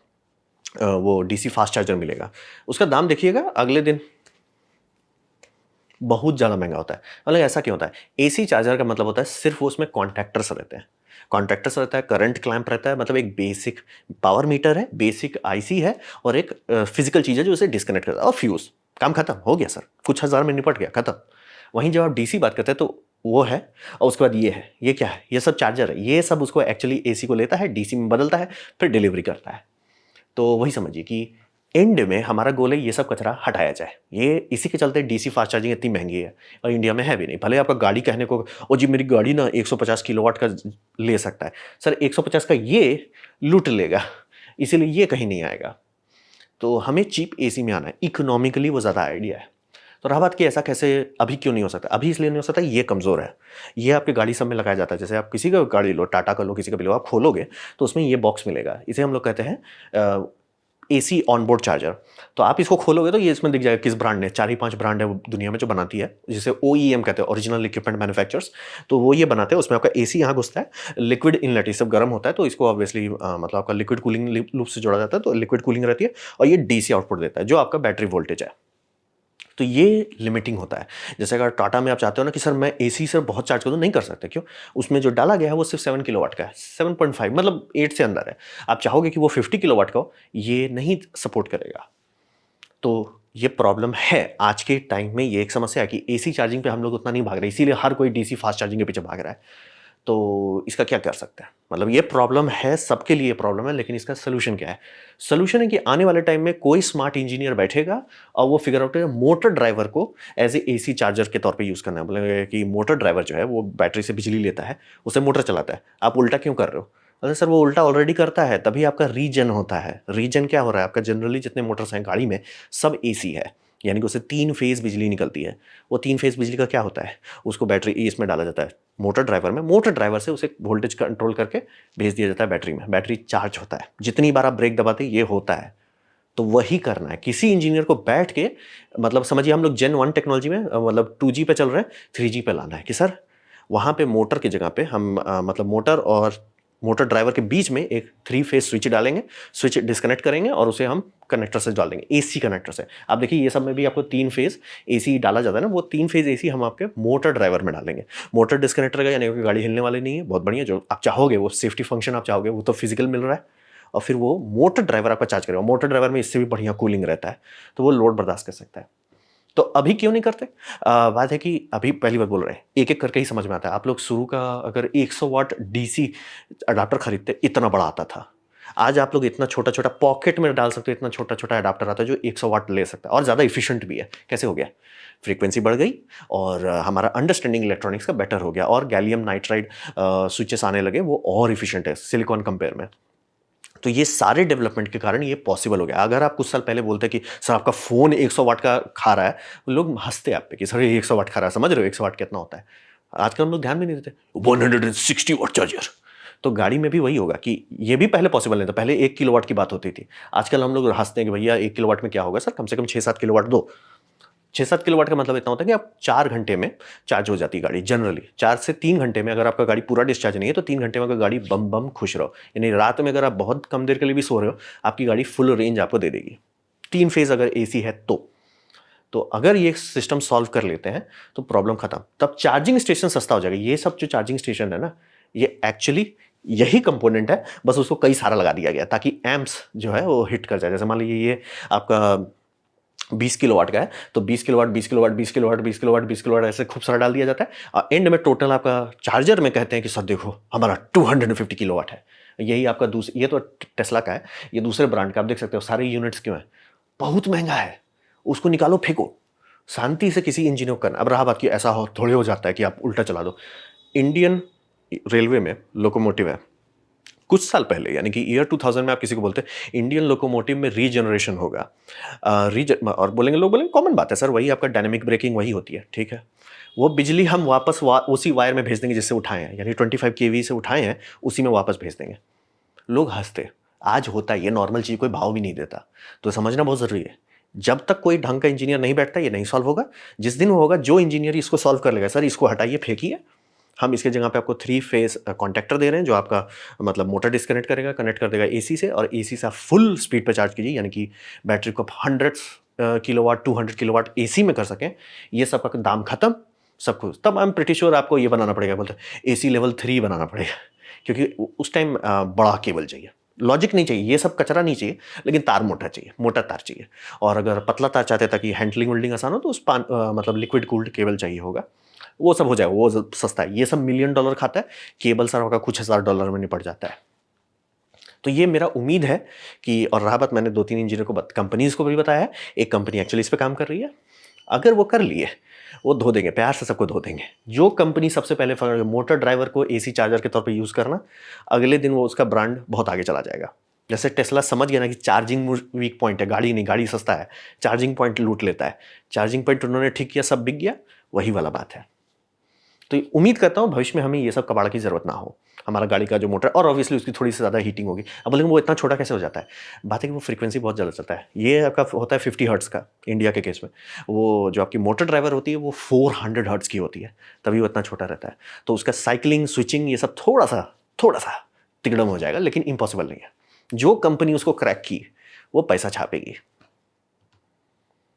वो डीसी फास्ट चार्जर मिलेगा। उसका दाम देखिएगा अगले दिन बहुत ज़्यादा महंगा होता है। मतलब ऐसा क्यों होता है? एसी चार्जर का मतलब होता है सिर्फ वो उसमें कॉन्टैक्टर्स रहते हैं। कॉन्टैक्टर्स रहता है, करंट क्लैंप रहता है, मतलब एक बेसिक पावर मीटर है, बेसिक आईसी है, और एक फिजिकल चीज़ है जो उसे डिस्कनेक्ट करता है, और फ्यूज़। काम खत्म हो गया सर, कुछ हज़ार में निपट गया, खत्म। वहीं जब आप डीसी बात करते हैं तो वो है, और उसके बाद ये है, ये क्या है? ये सब चार्जर है, ये सब उसको एक्चुअली एसी को लेता है, डीसी में बदलता है, फिर डिलीवरी करता है। तो वही समझिए कि एंड में हमारा गोल है ये सब कचरा हटाया जाए। ये इसी के चलते डीसी फास्ट चार्जिंग इतनी महंगी है और इंडिया में है भी नहीं। भले आपका गाड़ी कहने को, ओ जी मेरी गाड़ी ना 150 किलोवाट का ले सकता है, सर 150 का ये लूट लेगा, इसीलिए ये कहीं नहीं आएगा। तो हमें चीप एसी में आना है, इकोनॉमिकली वो ज़्यादा आइडिया है। तो रहा बात कि ऐसा कैसे अभी क्यों नहीं हो सकता? अभी इसलिए नहीं हो सकता, ये कमज़ोर है। ये आपकी गाड़ी सब में लगाया जाता है। जैसे आप किसी का गाड़ी लो, टाटा का लो, किसी का भी लो, आप खोलोगे तो उसमें ये बॉक्स मिलेगा। इसे हम लोग कहते हैं एसी ऑनबोर्ड चार्जर। तो आप इसको खोलोगे तो ये इसमें दिख जाएगा किस ब्रांड ने, 4 ही 5 ब्रांड है वो दुनिया में जो बनाती है, जिसे ओईएम कहते हैं, ओरिजिनल इक्विपमेंट मैन्युफैक्चरर्स। तो वो ये बनाते हैं, उसमें आपका एसी यहाँ घुसता है, लिक्विड इनलेट, ये सब गर्म होता है तो इसको ऑब्वियसली मतलब आपका लिक्विड कूलिंग लूप से जोड़ा जाता है, तो लिक्विड कूलिंग रहती है और ये डीसी आउटपुट देता है जो आपका बैटरी वोल्टेज है। तो ये लिमिटिंग होता है। जैसे अगर टाटा में आप चाहते हो ना कि सर मैं एसी से बहुत चार्ज कर दूं, नहीं कर सकते। क्यों? उसमें जो डाला गया है वो सिर्फ 7 किलोवाट का है, 7.5 मतलब 8 से अंदर है। आप चाहोगे कि वो 50 किलोवाट का हो, ये नहीं सपोर्ट करेगा। तो ये प्रॉब्लम है आज के टाइम में, ये एक समस्या है कि एसी चार्जिंग पे हम लोग उतना नहीं भाग रहे, इसीलिए हर कोई डीसी फास्ट चार्जिंग के पीछे भाग रहा है। तो इसका क्या कर सकते हैं? मतलब ये प्रॉब्लम है, सबके लिए प्रॉब्लम है, लेकिन इसका सोल्यूशन क्या है? सोल्यूशन है कि आने वाले टाइम में कोई स्मार्ट इंजीनियर बैठेगा और वो फिगर आउट करेगा मोटर ड्राइवर को एज ए एसी चार्जर के तौर पे यूज़ करना है। बोलेंगे कि मोटर ड्राइवर जो है वो बैटरी से बिजली लेता है, उसे मोटर चलाता है, आप उल्टा क्यों कर रहे हो? अरे सर वो उल्टा ऑलरेडी करता है, तभी आपका रीजन होता है। रीजन क्या हो रहा है आपका? जनरली जितने मोटर्स हैं गाड़ी में सब एसी है, यानी कि उससे 3 फेज बिजली निकलती है। वो 3 फेज बिजली का क्या होता है? उसको बैटरी इसमें डाला जाता है मोटर ड्राइवर में, मोटर ड्राइवर से उसे वोल्टेज कंट्रोल करके भेज दिया जाता है बैटरी में, बैटरी चार्ज होता है। जितनी बार आप ब्रेक दबाते ये होता है। तो वही करना है किसी इंजीनियर को बैठ के, मतलब समझिए हम लोग जेन 1 टेक्नोलॉजी में मतलब 2G पे चल रहे हैं, 3G पे लाना है कि सर वहाँ पे मोटर की जगह पे हम मतलब मोटर और मोटर ड्राइवर के बीच में एक 3 फेज स्विच डालेंगे, स्विच डिस्कनेक्ट करेंगे और उसे हम कनेक्टर से डाल देंगे, एसी कनेक्टर से। आप देखिए ये सब में भी आपको 3 फेज एसी डाला जाता है ना, वो 3 फेज एसी हम आपके मोटर ड्राइवर में डालेंगे। मोटर डिस्कनेक्टर का यानी कि गाड़ी हिलने वाली नहीं है, बहुत बढ़िया। जो आप चाहोगे वो सेफ्टी फंक्शन आप चाहोगे वो तो फिजिकल मिल रहा है, और फिर वो मोटर ड्राइवर आपका चार्ज करेगा। मोटर ड्राइवर में इससे भी बढ़िया कूलिंग रहता है, तो वो लोड बर्दाश्त कर सकता है। तो अभी क्यों नहीं करते? बात है कि अभी पहली बार बोल रहे हैं, एक-एक करके ही समझ में आता है। आप लोग शुरू का अगर 100 वाट डीसी अडॉप्टर खरीदते, इतना बड़ा आता था। आज आप लोग इतना छोटा-छोटा पॉकेट में डाल सकते हो, इतना छोटा-छोटा अडॉप्टर आता है जो 100 वाट ले सकता है और ज़्यादा एफिशिएंट भी है। कैसे हो गया? फ्रीक्वेंसी बढ़ गई और हमारा अंडरस्टैंडिंग इलेक्ट्रॉनिक्स का बेटर हो गया और गैलियम नाइट्राइड स्विचेस आने लगे, वो और एफिशिएंट है सिलिकॉन कंपेयर में। तो ये सारे डेवलपमेंट के कारण ये पॉसिबल हो गया। अगर आप कुछ साल पहले बोलते कि सर आपका फ़ोन 100 वाट का खा रहा है, लोग हँसते आप पे कि सर ये 100 वाट खा रहा है, समझ रहे हो 100 वाट कितना होता है? आजकल हम लोग ध्यान भी नहीं देते। 160 वाट चार्जर। तो गाड़ी में भी वही होगा कि ये भी पहले पॉसिबल नहीं था, पहले 1 किलोवाट की बात होती थी। आजकल हम लोग हँसते हैं कि भैया 1 किलोवाट में क्या होगा सर, कम से कम 6-7 किलोवाट दो। 6-7 किलोवाट का मतलब इतना होता है कि आप 4 घंटे में चार्ज हो जाती है गाड़ी जनरली। 4 से 3 घंटे में, अगर आपका गाड़ी पूरा डिस्चार्ज नहीं है तो 3 घंटे में अगर गाड़ी बम बम खुश रहो, यानी रात में अगर आप बहुत कम देर के लिए भी सो रहे हो, आपकी गाड़ी फुल रेंज आपको दे देगी। 3 फेज अगर एसी है तो अगर ये सिस्टम सॉल्व कर लेते हैं तो प्रॉब्लम खत्म। तब चार्जिंग स्टेशन सस्ता हो जाएगा। ये सब जो चार्जिंग स्टेशन है ना, ये एक्चुअली यही कंपोनेंट है, बस उसको कई सारा लगा दिया गया ताकि एम्प्स जो है वो हिट कर जाए। जैसे मान लीजिए ये आपका 20 किलोवाट का है, तो 20 kilowatt, 20 kilowatt, 20 kilowatt, 20 kilowatt, 20 kilowatt ऐसे खूब सारा डाल दिया जाता है और एंड में टोटल आपका चार्जर में कहते हैं कि सर देखो हमारा 250 किलोवाट है। यही आपका ये तो टेस्ला का है, ये दूसरे ब्रांड का आप देख सकते हो। सारे यूनिट्स क्यों हैं? बहुत महंगा है, उसको निकालो फेंको, शांति से किसी इंजीनियर को करना। अब रहा बात कि ऐसा हो थोड़े हो जाता है कि आप उल्टा चला दो। इंडियन रेलवे में लोकोमोटिव है, कुछ साल पहले यानी कि ईयर 2000 में आप किसी को बोलते हैं इंडियन लोकोमोटिव में रीजनरेशन होगा, और बोलेंगे, लोग बोलेंगे कॉमन बात है सर, वही आपका डायनेमिक ब्रेकिंग वही होती है, ठीक है। वो बिजली हम वापस उसी वायर में भेज देंगे जिससे उठाए हैं, यानी 25 केवी से उठाए हैं उसी में वापस भेज देंगे। लोग हंसते, आज होता है ये नॉर्मल चीज़, कोई भाव भी नहीं देता। तो समझना बहुत ज़रूरी है, जब तक कोई ढंग का इंजीनियर नहीं बैठता ये नहीं सॉल्व होगा। जिस दिन होगा जो इंजीनियर इसको सॉल्व कर लेगा, सर इसको हटाइए फेंकिए, हम इसके जगह पे आपको 3 फेज कॉन्टैक्टर दे रहे हैं जो आपका मतलब मोटर डिस्कनेक्ट करेगा, कनेक्ट कर देगा एसी से, और एसी से आप फुल स्पीड पे चार्ज कीजिए, यानी कि बैटरी को आप 100 किलोवाट 200 किलोवाट एसी में कर सकें। ये सब का दाम खत्म, सब कुछ। तब आई एम प्रीटी श्योर आपको ये बनाना पड़ेगा, बोलते एसी लेवल 3 बनाना पड़ेगा, क्योंकि उस टाइम बड़ा केबल चाहिए, लॉजिक नहीं चाहिए, ये सब कचरा नहीं चाहिए, लेकिन तार मोटा चाहिए, मोटा तार चाहिए। और अगर पतला तार चाहते ताकि हैंडलिंग वोल्डिंग आसान हो तो उस मतलब लिक्विड कूल्ड केबल चाहिए होगा, वो सब हो जाएगा, वो सस्ता है। ये सब $1 मिलियन खाता है, केबल सर का कुछ $1000 में निपट जाता है। तो ये मेरा उम्मीद है कि, और रहा बात, मैंने 2-3 इंजीनियर को कंपनीज को भी बताया है, एक कंपनी एक्चुअली इस पे काम कर रही है। अगर वो कर लिए, वो धो देंगे, प्यार से सबको धो देंगे। जो कंपनी सबसे पहले मोटर ड्राइवर को एसी चार्जर के तौर पे यूज़ करना, अगले दिन वो उसका ब्रांड बहुत आगे चला जाएगा। जैसे टेस्ला समझ गया ना कि चार्जिंग वीक पॉइंट है, गाड़ी नहीं, गाड़ी सस्ता है, चार्जिंग पॉइंट लूट लेता है। चार्जिंग पॉइंट उन्होंने ठीक किया, सब बिक गया, वही वाला बात है। तो उम्मीद करता हूँ भविष्य में हमें ये सब कबाड़ की ज़रूरत ना हो। हमारा गाड़ी का जो मोटर और ऑब्वियसली उसकी थोड़ी-सी ज़्यादा हीटिंग होगी। अब बोलेंगे वो इतना छोटा कैसे हो जाता है? बात है कि वो फ्रीक्वेंसी बहुत ज़्यादा चलता है। ये आपका होता है 50 हर्ट्ज़ का इंडिया के केस में। वो जो आपकी मोटर ड्राइवर होती है वो 400 हर्ट्ज़ की होती है, तभी वो इतना छोटा रहता है। तो उसका साइक्लिंग, स्विचिंग ये सब थोड़ा-सा तिकड़म हो जाएगा लेकिन इम्पॉसिबल नहीं है। जो कंपनी उसको क्रैक की, वो पैसा छापेगी।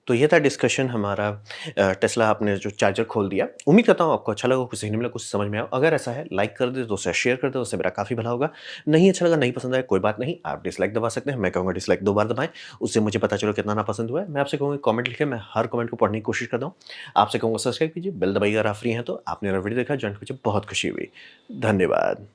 तो ये था डिस्कशन हमारा टेस्ला आपने जो चार्जर खोल दिया। उम्मीद करता हूँ आपको अच्छा लगा, कुछ सीखने मिला, कुछ समझ में आया। अगर ऐसा है लाइक कर दें तो उसे शेयर कर दें, उससे मेरा काफ़ी भला होगा। नहीं अच्छा लगा, नहीं पसंद आया कोई बात नहीं, आप डिसलाइक दबा सकते हैं। मैं कहूँगा डिसलाइक 2 बार दबाएँ, उससे मुझे पता चले कितना नापसंद हुआ है। मैं आपसे कहूँगा कमेंट लिखें, मैं हर कमेंट को पढ़ने की कोशिश करता हूँ। आपसे कहूँगा सब्सक्राइब कीजिए, बेल दबाइए अगर आप फ्री हैं तो। आपने मेरा वीडियो देखा, जॉइन कीजिए, बहुत खुशी हुई। धन्यवाद।